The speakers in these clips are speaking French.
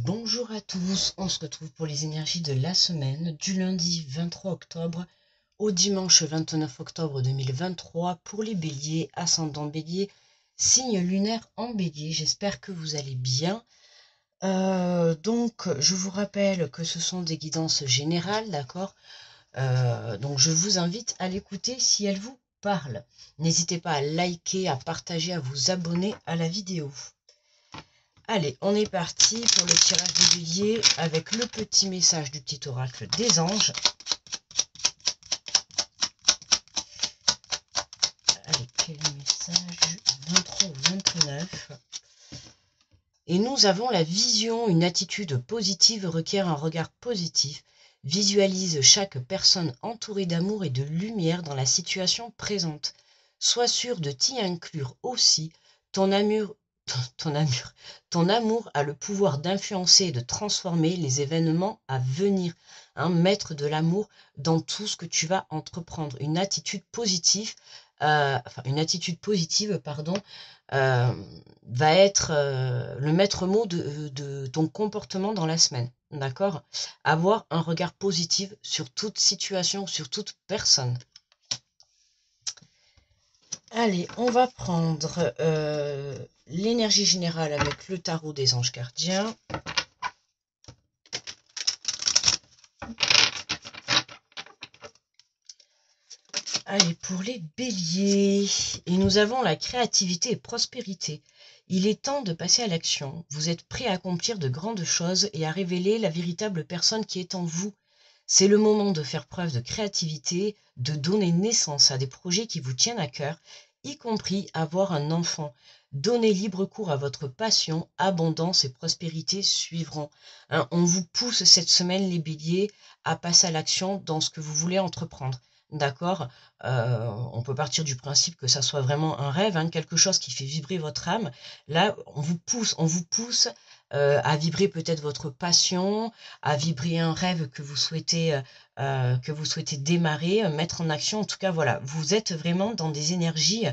Bonjour à tous, on se retrouve pour les énergies de la semaine du lundi 23 octobre au dimanche 29 octobre 2023 pour les béliers, ascendant bélier, signe lunaire en bélier. J'espère que vous allez bien. Donc je vous rappelle que ce sont des guidances générales, d'accord. Donc je vous invite à l'écouter si elle vous parle. N'hésitez pas à liker, à partager, à vous abonner à la vidéo. Allez, on est parti pour le tirage des béliers avec le petit message du petit oracle des anges. Allez, quel message du 23 au 29? Et nous avons la vision, une attitude positive requiert un regard positif. Visualise chaque personne entourée d'amour et de lumière dans la situation présente. Sois sûr de t'y inclure aussi. Ton amour, ton amour a le pouvoir d'influencer et de transformer les événements à venir. Mettre de l'amour dans tout ce que tu vas entreprendre. Une attitude positive, pardon, va être le maître mot de ton comportement dans la semaine. D'accord? Avoir un regard positif sur toute situation, sur toute personne. Allez, on va prendre l'énergie générale avec le tarot des anges gardiens. Allez, pour les béliers, et nous avons la créativité et prospérité. Il est temps de passer à l'action. Vous êtes prêt à accomplir de grandes choses et à révéler la véritable personne qui est en vous. C'est le moment de faire preuve de créativité, de donner naissance à des projets qui vous tiennent à cœur, y compris avoir un enfant. Donnez libre cours à votre passion, abondance et prospérité suivront. On vous pousse cette semaine, les béliers, à passer à l'action dans ce que vous voulez entreprendre. D'accord, on peut partir du principe que ça soit vraiment un rêve, quelque chose qui fait vibrer votre âme. Là, on vous pousse à vibrer peut-être votre passion, à vibrer un rêve que vous souhaitez démarrer, mettre en action. En tout cas, voilà, vous êtes vraiment dans des énergies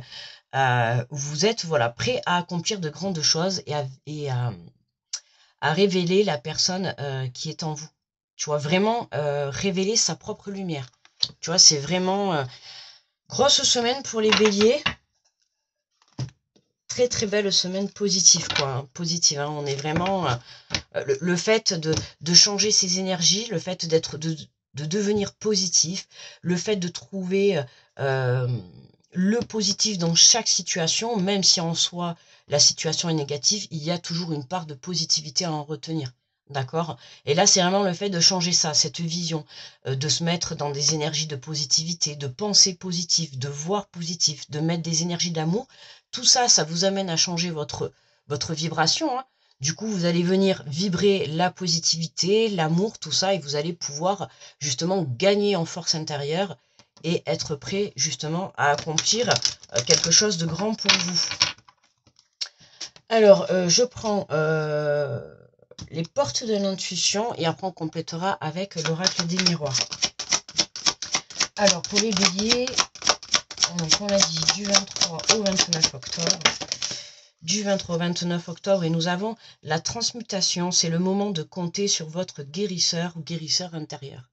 où vous êtes prêt à accomplir de grandes choses et à révéler la personne qui est en vous. Tu vois, vraiment révéler sa propre lumière. Tu vois, c'est vraiment grosse semaine pour les béliers. Très très belle semaine positive, quoi. Positive, on est vraiment... le fait de changer ses énergies, le fait de devenir positif, le fait de trouver le positif dans chaque situation, même si en soi la situation est négative, il y a toujours une part de positivité à en retenir. D'accord? Et là, c'est vraiment le fait de changer ça, cette vision, de se mettre dans des énergies de positivité, de penser positif, de voir positif, de mettre des énergies d'amour. Tout ça, ça vous amène à changer votre vibration. Du coup, vous allez venir vibrer la positivité, l'amour, tout ça, et vous allez pouvoir justement gagner en force intérieure et être prêt justement à accomplir quelque chose de grand pour vous. Alors, je prends les portes de l'intuition et après on complétera avec l'oracle des miroirs. Alors, pour les béliers, donc on l'a dit du 23 au 29 octobre. Du 23 au 29 octobre, et nous avons la transmutation. C'est le moment de compter sur votre guérisseur ou guérisseur intérieur.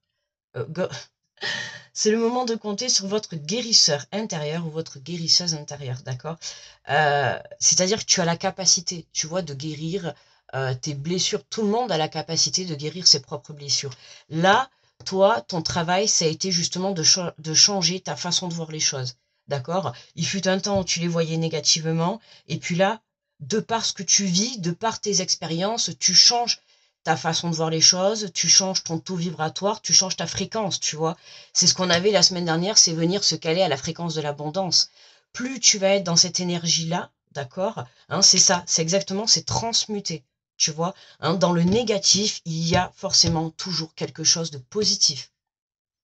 C'est le moment de compter sur votre guérisseur intérieur ou votre guérisseuse intérieure, d'accord? C'est-à-dire que tu as la capacité, tu vois, de guérir tes blessures. Tout le monde a la capacité de guérir ses propres blessures. Là, toi, ton travail, ça a été justement de changer ta façon de voir les choses, d'accord? Il fut un temps où tu les voyais négativement, et puis là, de par ce que tu vis, de par tes expériences, tu changes ta façon de voir les choses, tu changes ton taux vibratoire, tu changes ta fréquence, tu vois. C'est ce qu'on avait la semaine dernière, c'est venir se caler à la fréquence de l'abondance. Plus tu vas être dans cette énergie-là, d'accord, c'est ça, c'est exactement, c'est transmuter, tu vois. Dans le négatif, il y a forcément toujours quelque chose de positif.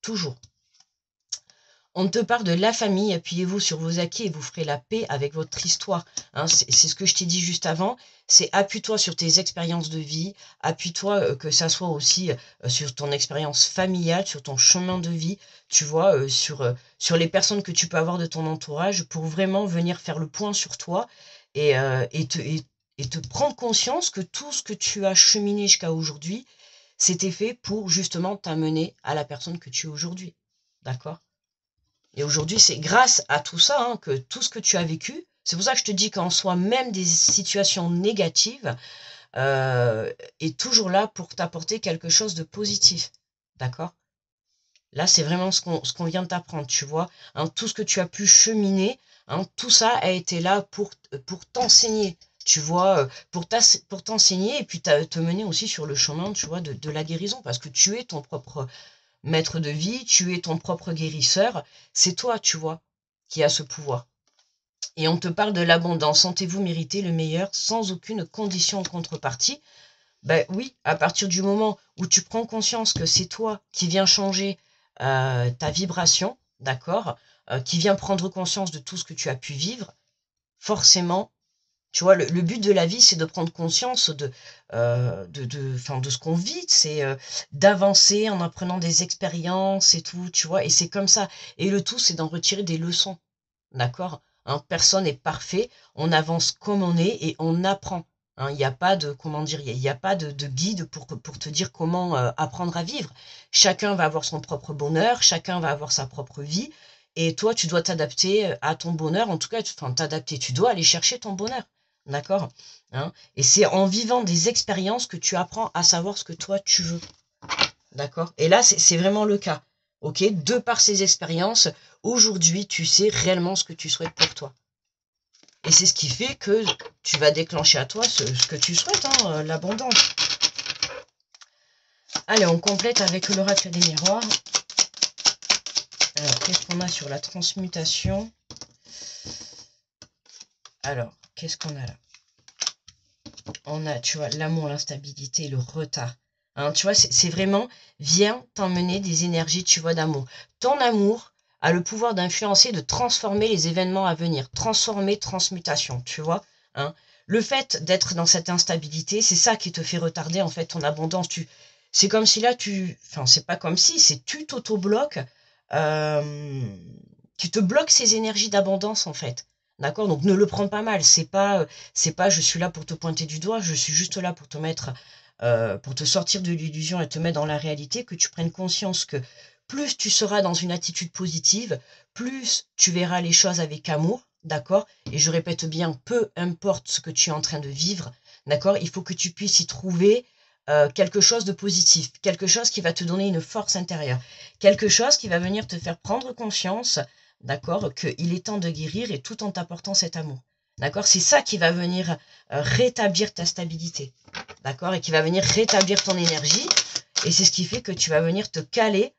Toujours. On te parle de la famille, appuyez-vous sur vos acquis et vous ferez la paix avec votre histoire. C'est ce que je t'ai dit juste avant, c'est appuie-toi sur tes expériences de vie, appuie-toi que ça soit aussi sur ton expérience familiale, sur ton chemin de vie, tu vois, sur les personnes que tu peux avoir de ton entourage pour vraiment venir faire le point sur toi et et te prendre conscience que tout ce que tu as cheminé jusqu'à aujourd'hui, c'était fait pour justement t'amener à la personne que tu es aujourd'hui. D'accord? Et aujourd'hui, c'est grâce à tout ça, hein, que tout ce que tu as vécu, c'est pour ça que je te dis qu'en soi, même des situations négatives, est toujours là pour t'apporter quelque chose de positif. D'accord? Là, c'est vraiment ce qu'on vient de t'apprendre, tu vois. Hein, tout ce que tu as pu cheminer, hein, tout ça a été là pour t'enseigner, tu vois, pour t'enseigner et puis te mener aussi sur le chemin, tu vois, de la guérison. Parce que tu es ton propre maître de vie, tu es ton propre guérisseur. C'est toi, tu vois, qui as ce pouvoir. Et on te parle de l'abondance. Sentez-vous mériter le meilleur sans aucune condition en contrepartie. Ben oui, à partir du moment où tu prends conscience que c'est toi qui viens changer ta vibration, d'accord, qui vient prendre conscience de tout ce que tu as pu vivre, forcément, tu vois, le but de la vie, c'est de prendre conscience de ce qu'on vit, c'est d'avancer en apprenant des expériences et tout, tu vois, et c'est comme ça. Et le tout, c'est d'en retirer des leçons, d'accord? Hein, personne n'est parfait, on avance comme on est et on apprend. Hein, il n'y a pas de, comment dire, il y a pas de guide pour te dire comment apprendre à vivre. Chacun va avoir son propre bonheur, chacun va avoir sa propre vie, et toi, tu dois t'adapter à ton bonheur. En tout cas, enfin, t'adapter, tu dois aller chercher ton bonheur. D'accord? Hein? Et c'est en vivant des expériences que tu apprends à savoir ce que toi tu veux. D'accord? Et là, c'est vraiment le cas. Ok? De par ces expériences, aujourd'hui, tu sais réellement ce que tu souhaites pour toi. Et c'est ce qui fait que tu vas déclencher à toi ce que tu souhaites, hein, l'abondance. Allez, on complète avec l'oracle des miroirs. Alors, qu'est-ce qu'on a sur la transmutation? Alors, qu'est-ce qu'on a là? On a, tu vois, l'amour, l'instabilité, le retard. Hein, tu vois, c'est vraiment, viens t'emmener des énergies, tu vois, d'amour. Ton amour a le pouvoir d'influencer, de transformer les événements à venir. Transformer, transmutation, tu vois. Hein. Le fait d'être dans cette instabilité, c'est ça qui te fait retarder, en fait, ton abondance. C'est comme si là, enfin, c'est pas comme si, c'est tu t'auto-bloques, tu te bloques ces énergies d'abondance, en fait. D'accord? Donc ne le prends pas mal. C'est pas je suis là pour te pointer du doigt, je suis juste là pour te mettre, pour te sortir de l'illusion et te mettre dans la réalité, que tu prennes conscience que plus tu seras dans une attitude positive, plus tu verras les choses avec amour, d'accord? Et je répète bien, peu importe ce que tu es en train de vivre, d'accord? Il faut que tu puisses y trouver quelque chose de positif, quelque chose qui va te donner une force intérieure, quelque chose qui va venir te faire prendre conscience, d'accord, qu'il est temps de guérir et tout en t'apportant cet amour. D'accord? C'est ça qui va venir rétablir ta stabilité. D'accord? Et qui va venir rétablir ton énergie. Et c'est ce qui fait que tu vas venir te caler,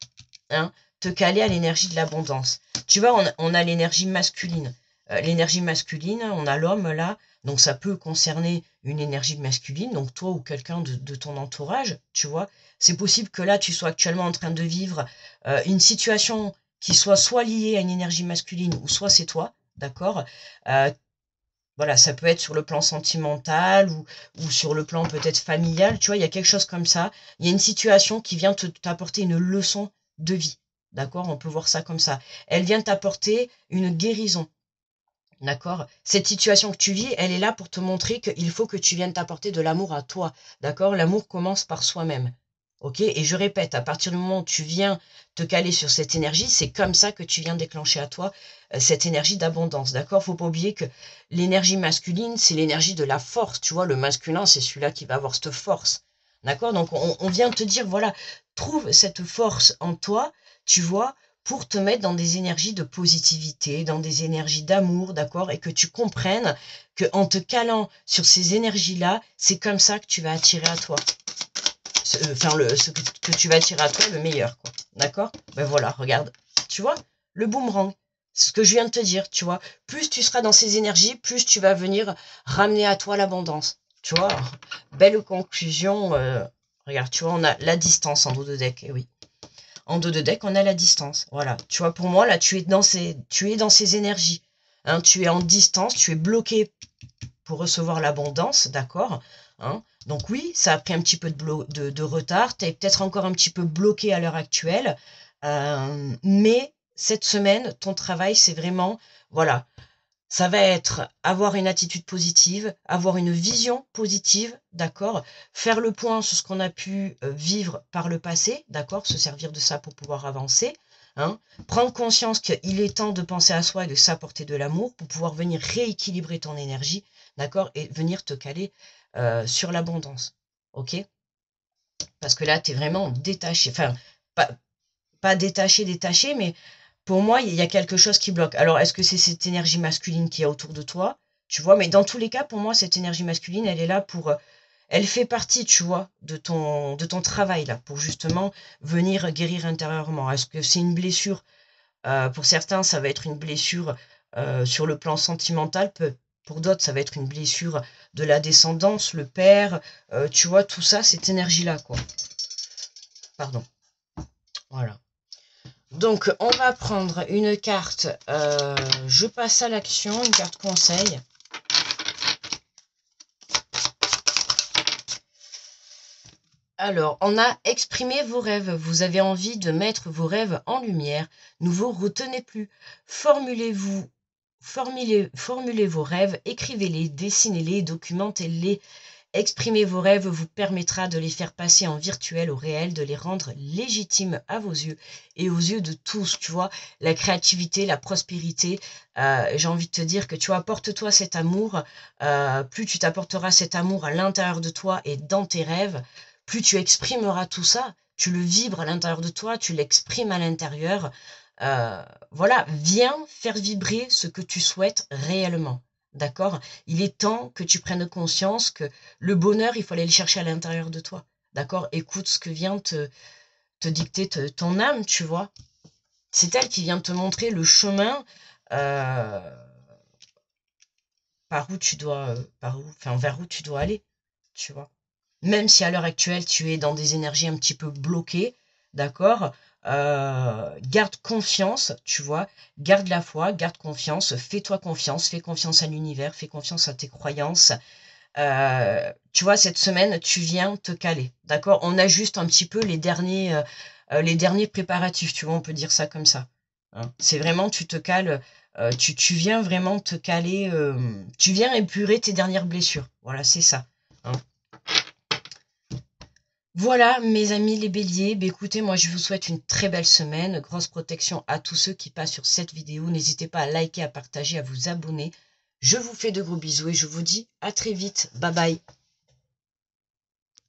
hein, te caler à l'énergie de l'abondance. Tu vois, on a l'énergie masculine. L'énergie masculine, on a l'homme là, donc ça peut concerner une énergie masculine, donc toi ou quelqu'un de ton entourage, tu vois. C'est possible que là, tu sois actuellement en train de vivre une situation qui soit liée à une énergie masculine ou soit c'est toi, d'accord. Voilà, ça peut être sur le plan sentimental ou sur le plan peut-être familial, tu vois, il y a quelque chose comme ça. Il y a une situation qui vient t'apporter une leçon de vie, d'accord? On peut voir ça comme ça. Elle vient t'apporter une guérison, d'accord? Cette situation que tu vis, elle est là pour te montrer qu'il faut que tu viennes t'apporter de l'amour à toi, d'accord? L'amour commence par soi-même, ok? Et je répète, à partir du moment où tu viens te caler sur cette énergie, c'est comme ça que tu viens déclencher à toi cette énergie d'abondance, d'accord? Faut pas oublier que l'énergie masculine, c'est l'énergie de la force, tu vois? Le masculin, c'est celui-là qui va avoir cette force, d'accord? Donc, on vient te dire, voilà, trouve cette force en toi, tu vois, pour te mettre dans des énergies de positivité, dans des énergies d'amour, d'accord? Et que tu comprennes qu'en te calant sur ces énergies-là, c'est comme ça que tu vas attirer à toi. Enfin, ce que tu vas attirer à toi, le meilleur, quoi. D'accord? Ben voilà, regarde. Tu vois? Le boomerang. Ce que je viens de te dire, tu vois? Plus tu seras dans ces énergies, plus tu vas venir ramener à toi l'abondance. Tu vois? Belle conclusion. Regarde, tu vois, on a la distance en dos de deck. Et oui. En dos de deck, on a la distance. Voilà. Tu vois, pour moi, là, tu es dans ces énergies. Hein, tu es en distance, tu es bloqué pour recevoir l'abondance, d'accord, hein. Donc oui, ça a pris un petit peu de retard. Tu es peut-être encore un petit peu bloqué à l'heure actuelle. Mais cette semaine, ton travail, c'est vraiment, voilà, Ça va être avoir une attitude positive, avoir une vision positive, d'accord? Faire le point sur ce qu'on a pu vivre par le passé, d'accord? Se servir de ça pour pouvoir avancer, hein? Prendre conscience qu'il est temps de penser à soi et de s'apporter de l'amour pour pouvoir venir rééquilibrer ton énergie, d'accord? Et venir te caler sur l'abondance, ok? Parce que là, tu es vraiment détaché, enfin, pas, pas détaché, mais pour moi, il y a quelque chose qui bloque. Alors, est-ce que c'est cette énergie masculine qui est autour de toi? Tu vois, mais dans tous les cas, pour moi, cette énergie masculine, elle est là pour... elle fait partie, tu vois, de ton travail, là, pour justement venir guérir intérieurement. Est-ce que c'est une blessure? Pour certains, ça va être une blessure sur le plan sentimental. Pour d'autres, ça va être une blessure de la descendance, le père. Tu vois, tout ça, cette énergie-là, quoi. Pardon. Voilà. Donc, on va prendre une carte, je passe à l'action, une carte conseil. Alors, on a exprimé vos rêves. Vous avez envie de mettre vos rêves en lumière. Ne vous retenez plus. Formulez vos rêves, écrivez-les, dessinez-les, documentez-les. Exprimer vos rêves vous permettra de les faire passer en virtuel au réel, de les rendre légitimes à vos yeux et aux yeux de tous, tu vois. La créativité, la prospérité, j'ai envie de te dire que tu vois, apporte-toi cet amour, plus tu t'apporteras cet amour à l'intérieur de toi et dans tes rêves, plus tu exprimeras tout ça, tu le vibres à l'intérieur de toi, tu l'exprimes à l'intérieur. Voilà, viens faire vibrer ce que tu souhaites réellement. D'accord? Il est temps que tu prennes conscience que le bonheur, il faut aller le chercher à l'intérieur de toi. D'accord? Écoute ce que vient te dicter ton âme, tu vois. C'est elle qui vient te montrer le chemin euh, par où tu dois, enfin, vers où tu dois aller, tu vois. Même si à l'heure actuelle, tu es dans des énergies un petit peu bloquées, d'accord? Garde confiance, tu vois, garde la foi, garde confiance, fais-toi confiance, fais confiance à l'univers, fais confiance à tes croyances. Tu vois, cette semaine, tu viens te caler, d'accord? On ajuste un petit peu les derniers préparatifs, tu vois, on peut dire ça comme ça, hein. C'est vraiment, tu te cales, tu viens vraiment te caler, tu viens épurer tes dernières blessures. Voilà, c'est ça, hein. Voilà, mes amis les béliers, écoutez, moi je vous souhaite une très belle semaine, grosse protection à tous ceux qui passent sur cette vidéo, n'hésitez pas à liker, à partager, à vous abonner. Je vous fais de gros bisous et je vous dis à très vite, bye bye.